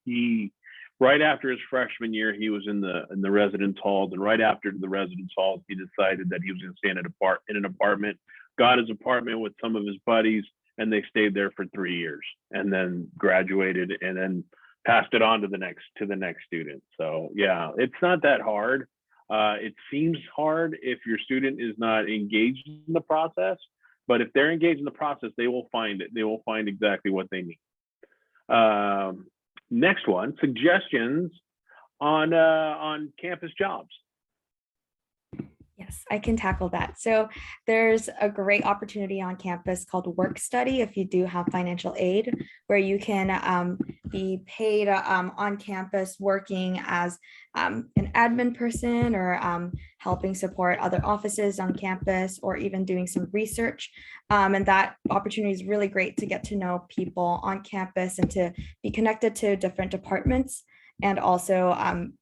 he, right after his freshman year, he was in the residence halls, and right after the residence halls, he decided that he was going to stay in an apartment, got his apartment with some of his buddies, and they stayed there for 3 years, and then graduated, and then passed it on to the next student. So yeah, it's not that hard. It seems hard if your student is not engaged in the process, but if they're engaged in the process, they will find it. They will find exactly what they need. Next one, suggestions on campus jobs. Yes, I can tackle that. So there's a great opportunity on campus called work study if you do have financial aid, where you can be paid on campus working as an admin person, or helping support other offices on campus, or even doing some research. And that opportunity is really great to get to know people on campus and to be connected to different departments, and also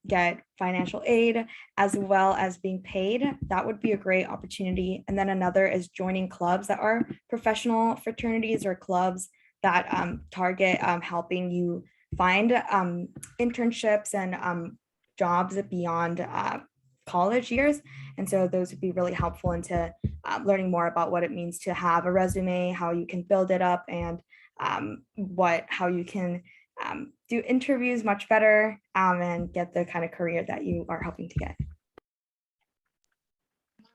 get financial aid as well as being paid. That would be a great opportunity. And then another is joining clubs that are professional fraternities or clubs that target helping you find internships and jobs beyond college years. And so those would be really helpful into learning more about what it means to have a resume, how you can build it up, and how you can do interviews much better and get the kind of career that you are hoping to get.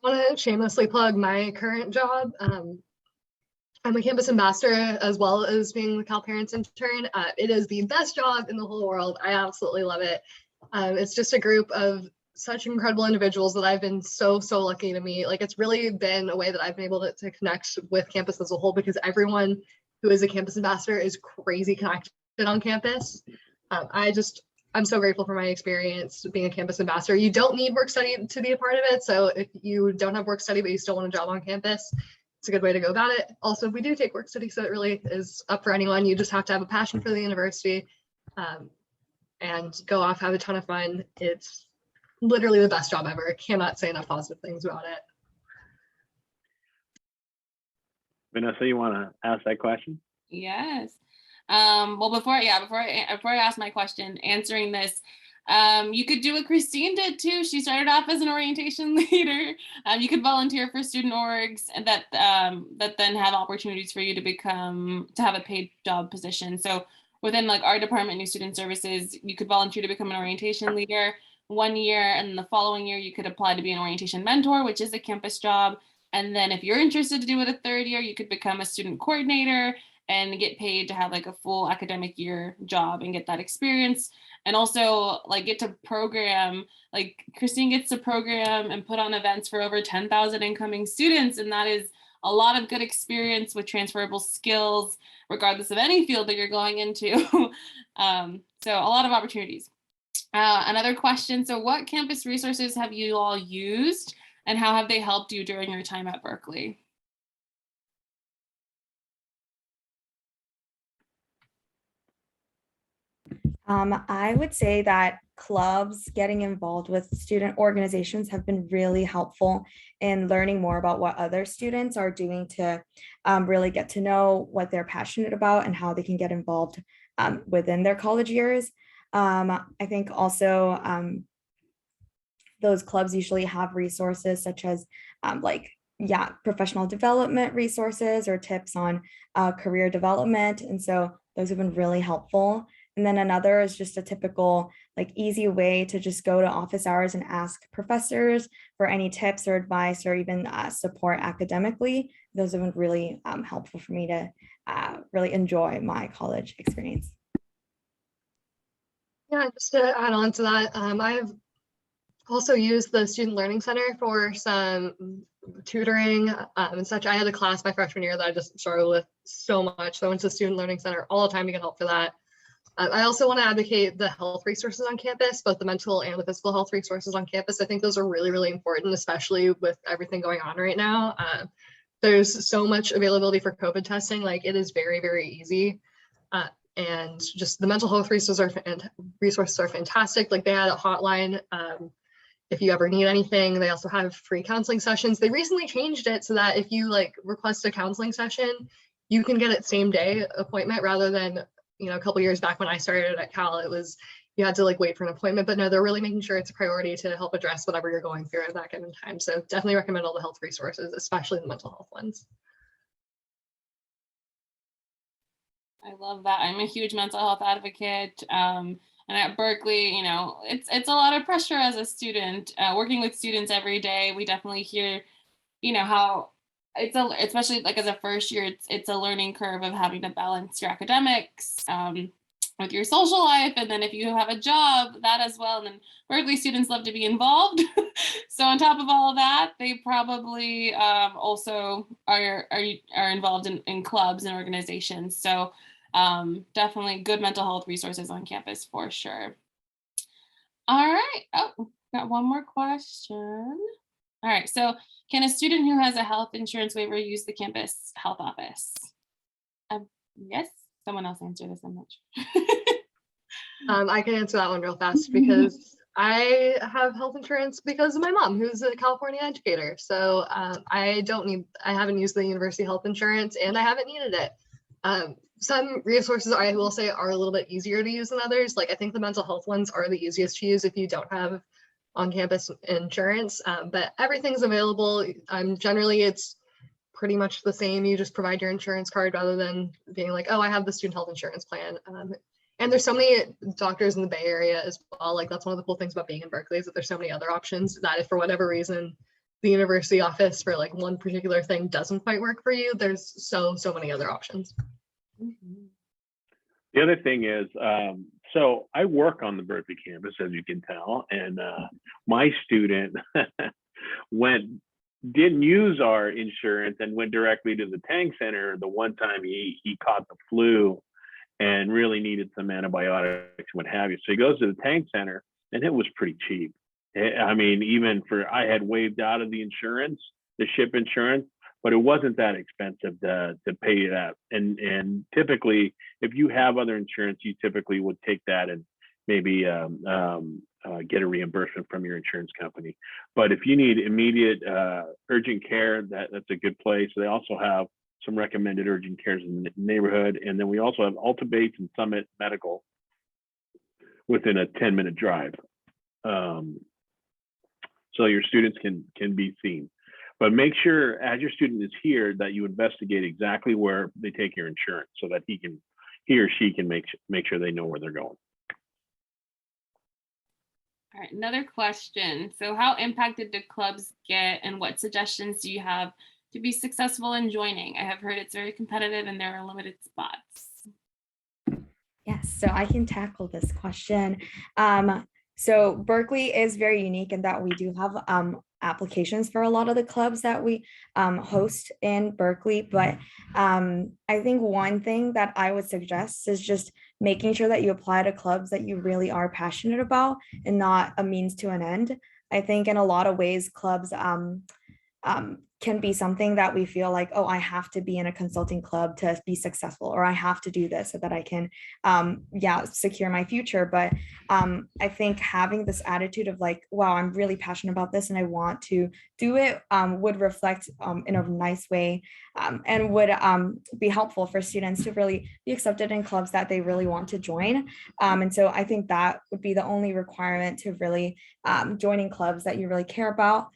I want to shamelessly plug my current job. I'm a campus ambassador as well as being the CalParents intern. It is the best job in the whole world. I absolutely love it. It's just a group of such incredible individuals that I've been so lucky to meet. It's really been a way that I've been able to connect with campus as a whole, because everyone who is a campus ambassador is crazy connected on campus. I'm so grateful for my experience being a campus ambassador. You don't need work study to be a part of it. So if you don't have work study, but you still want a job on campus, it's a good way to go about it. Also, we do take work study, so it really is up for anyone. You just have to have a passion for the university and go off, have a ton of fun. It's literally the best job ever. I cannot say enough positive things about it. Vanessa, you want to ask that question? Yes. Well, before I ask my question, answering this, you could do what Christine did too. She started off as an orientation leader. You could volunteer for student orgs, and that then have opportunities for you to have a paid job position. So within our department, New Student Services, you could volunteer to become an orientation leader 1 year, and the following year you could apply to be an orientation mentor, which is a campus job. And then if you're interested to do it a third year, you could become a student coordinator and get paid to have a full academic year job and get that experience. And also get to program, Christine gets to program and put on events for over 10,000 incoming students. And that is a lot of good experience with transferable skills, regardless of any field that you're going into. So a lot of opportunities. Another question. So what campus resources have you all used, and how have they helped you during your time at Berkeley? I would say that clubs, getting involved with student organizations, have been really helpful in learning more about what other students are doing to really get to know what they're passionate about and how they can get involved within their college years. I think also those clubs usually have resources such as professional development resources or tips on career development. And so those have been really helpful. And then another is just a typical like easy way to just go to office hours and ask professors for any tips or advice or even support academically. Those have been really helpful for me to really enjoy my college experience. Yeah, just to add on to that, I've also used the Student Learning Center for some tutoring and such. I had a class my freshman year that I just struggled with so much. So I went to the Student Learning Center all the time to get help for that. I also want to advocate the health resources on campus, both the mental and the physical health resources on campus. I think those are really, really important, especially with everything going on right now. There's so much availability for COVID testing. Like it is very, very easy. And just the mental health resources are fantastic. Like they had a hotline if you ever need anything. They also have free counseling sessions. They recently changed it so that if you like request a counseling session, you can get it same day appointment rather than, you know, a couple years back when I started at Cal, it was you had to like wait for an appointment. But no, they're really making sure it's a priority to help address whatever you're going through at that given time. So definitely recommend all the health resources, especially the mental health ones. I love that. I'm a huge mental health advocate. And at Berkeley, you know, it's a lot of pressure as a student, working with students every day. We definitely hear, you know, how especially like as a first year, it's a learning curve of having to balance your academics with your social life. And then if you have a job, that as well. And then Berkeley students love to be involved. So on top of all of that, they probably also are involved in clubs and organizations. So definitely good mental health resources on campus for sure. All right. Oh, got one more question. All right. So can a student who has a health insurance waiver use the campus health office? Yes. Someone else answer this. I'm not sure. I can answer that one real fast because I have health insurance because of my mom, who's a California educator. So I haven't used the university health insurance and I haven't needed it. Some resources I will say are a little bit easier to use than others. Like I think the mental health ones are the easiest to use if you don't have on-campus insurance, but everything's available. Generally, it's pretty much the same. You just provide your insurance card rather than being like, oh, I have the student health insurance plan. And there's so many doctors in the Bay Area as well. Like that's one of the cool things about being in Berkeley is that there's so many other options that if for whatever reason the university office for like one particular thing doesn't quite work for you, there's so many other options. The other thing is, so I work on the Berkeley campus, as you can tell, and my student didn't use our insurance and went directly to the tank center the one time he caught the flu and really needed some antibiotics and what have you. So he goes to the tank center and it was pretty cheap. I mean, I had waived out of the insurance, the ship insurance, but it wasn't that expensive to pay that. And typically, if you have other insurance, you typically would take that and maybe get a reimbursement from your insurance company. But if you need immediate urgent care, that's a good place. They also have some recommended urgent cares in the neighborhood. And then we also have Altabates and Summit Medical within a 10-minute drive. So your students can be seen. But make sure as your student is here that you investigate exactly where they take your insurance so that he or she can make sure they know where they're going. All right, another question. So how impacted do clubs get and what suggestions do you have to be successful in joining? I have heard it's very competitive and there are limited spots. Yes, so I can tackle this question. So Berkeley is very unique in that we do have applications for a lot of the clubs that we host in Berkeley. But I think one thing that I would suggest is just making sure that you apply to clubs that you really are passionate about and not a means to an end. I think in a lot of ways, clubs can be something that we feel like, oh, I have to be in a consulting club to be successful, or I have to do this so that I can, secure my future. But I think having this attitude of like, wow, I'm really passionate about this and I want to do it would reflect in a nice way and would be helpful for students to really be accepted in clubs that they really want to join. And so I think that would be the only requirement to really joining clubs that you really care about.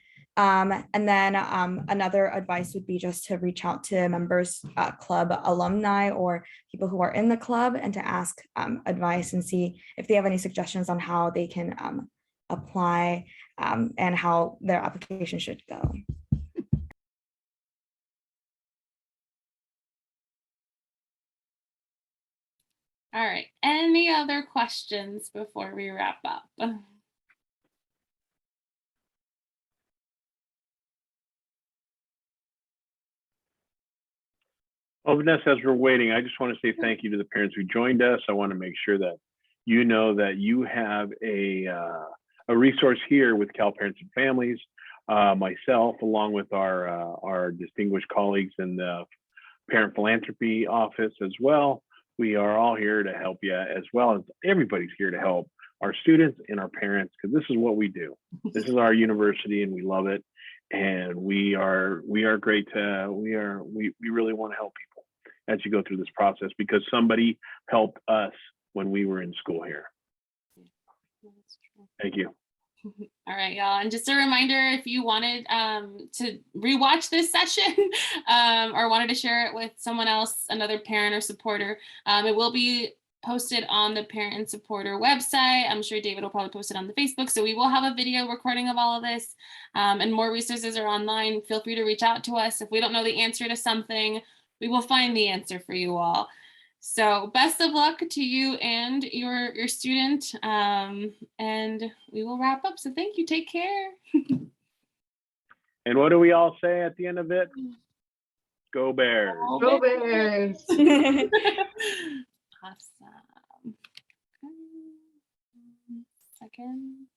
And then another advice would be just to reach out to members, club alumni, or people who are in the club, and to ask advice and see if they have any suggestions on how they can apply and how their application should go. All right, any other questions before we wrap up? Well, Vanessa, as we're waiting, I just want to say thank you to the parents who joined us. I want to make sure that you know that you have a resource here with CalParents and Families, myself, along with our distinguished colleagues in the Parent Philanthropy Office as well. We are all here to help you, as well as everybody's here to help our students and our parents, because this is what we do. This is our university, and we love it. And we are great. We really want to help people as you go through this process, because somebody helped us when we were in school here. Thank you. All right, y'all. And just a reminder, if you wanted to rewatch this session or wanted to share it with someone else, another parent or supporter, it will be posted on the parent and supporter website. I'm sure David will probably post it on the Facebook. So we will have a video recording of all of this, and more resources are online. Feel free to reach out to us. If we don't know the answer to something, we will find the answer for you all. So best of luck to you and your student, and we will wrap up. So thank you. Take care. And what do we all say at the end of it? Go Bears. Go Bears. Awesome. Second.